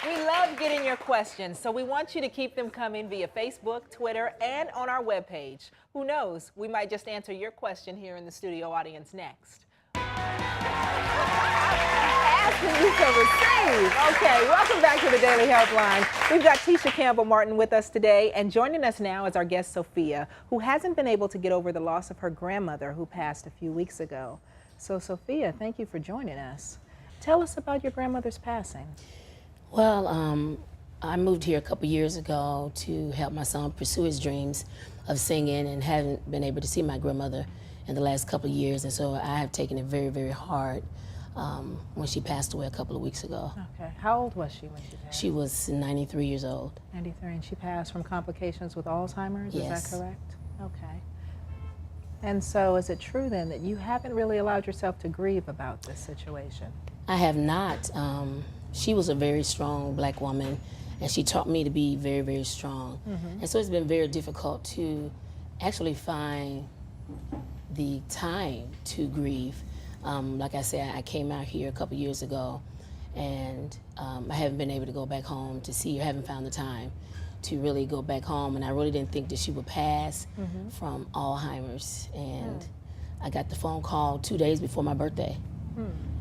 We love getting your questions, so we want you to keep them coming via Facebook, Twitter, and on our webpage. Who knows, we might just answer your question here in the studio audience next. Asking you to receive. Okay, welcome back to the Daily Helpline. We've got Tisha Campbell-Martin with us today, and joining us now is our guest Sophia, who hasn't been able to get over the loss of her grandmother who passed a few weeks ago. So Sophia, thank you for joining us. Tell us about your grandmother's passing. Well, I moved here a couple years ago to help my son pursue his dreams of singing, and haven't been able to see my grandmother in the last couple of years, and so I have taken it very, very hard when she passed away a couple of weeks ago. Okay. How old was she when she passed? She was 93 years old. 93, and she passed from complications with Alzheimer's, Yes. Is that correct? Okay. And so is it true then that you haven't really allowed yourself to grieve about this situation? I have not. She was a very strong black woman, and she taught me to be very, very strong. And so it's been very difficult to actually find the time to grieve. Like I said, I came out here a couple years ago, and I haven't been able to go back home to see her. I haven't found the time to really go back home, and I really didn't think that she would pass from Alzheimer's. And I got the phone call 2 days before my birthday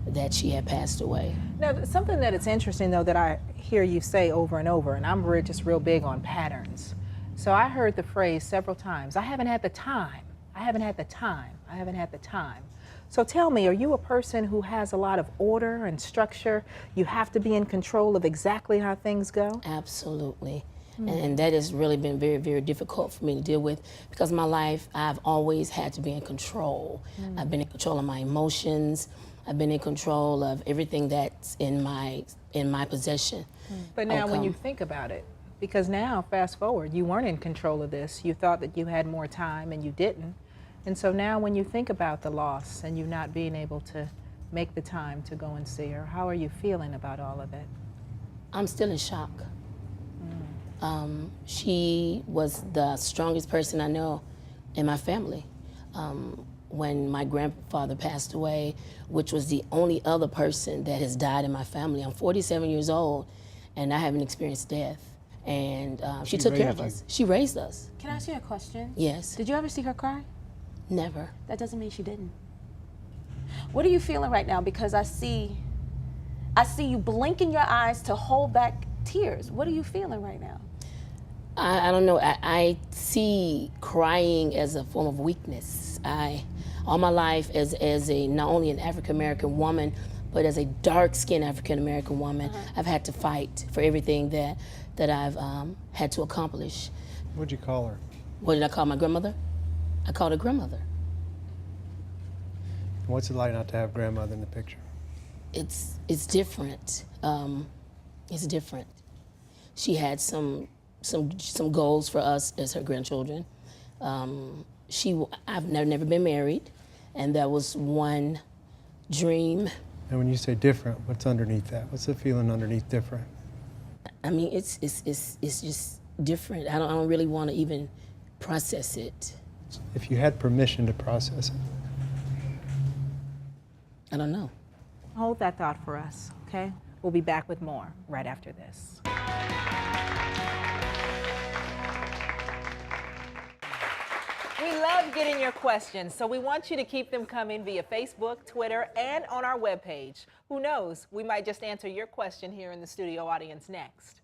that she had passed away. Now, something that it's interesting, though, that I hear you say over and over, and I'm just real big on patterns. So I heard the phrase several times, I haven't had the time, I haven't had the time, I haven't had the time. So tell me, are you a person who has a lot of order and structure? You have to be in control of exactly how things go? Absolutely. And that has really been very, very difficult for me to deal with, because my life, I've always had to be in control. I've been in control of my emotions. I've been in control of everything that's in my possession. But now when you think about it, because now, fast forward, you weren't in control of this. You thought that you had more time and you didn't. And so now when you think about the loss and you not being able to make the time to go and see her, how are you feeling about all of it? I'm still in shock. She was the strongest person I know in my family. When my grandfather passed away, which was the only other person that has died in my family. I'm 47 years old, and I haven't experienced death. And she took care of us. She raised us. Can I ask you a question? Yes. Did you ever see her cry? Never. That doesn't mean she didn't. What are you feeling right now? Because I see you blinking your eyes to hold back tears. What are you feeling right now? I don't know. I see crying as a form of weakness. All my life, as a not only an African American woman, but as a dark-skinned African American woman, I've had to fight for everything that I've had to accomplish. What'd you call her? What did I call my grandmother? I called her grandmother. What's it like not to have grandmother in the picture? It's different. It's different. She had some goals for us as her grandchildren. I've never been married, and that was one dream. And when you say different, what's underneath that? What's the feeling underneath different? I mean, it's just different. I don't really want to even process it. If you had permission to process it. I don't know. Hold that thought for us, okay? We'll be back with more right after this. We love getting your questions, so we want you to keep them coming via Facebook, Twitter, and on our webpage. Who knows, we might just answer your question here in the studio audience next.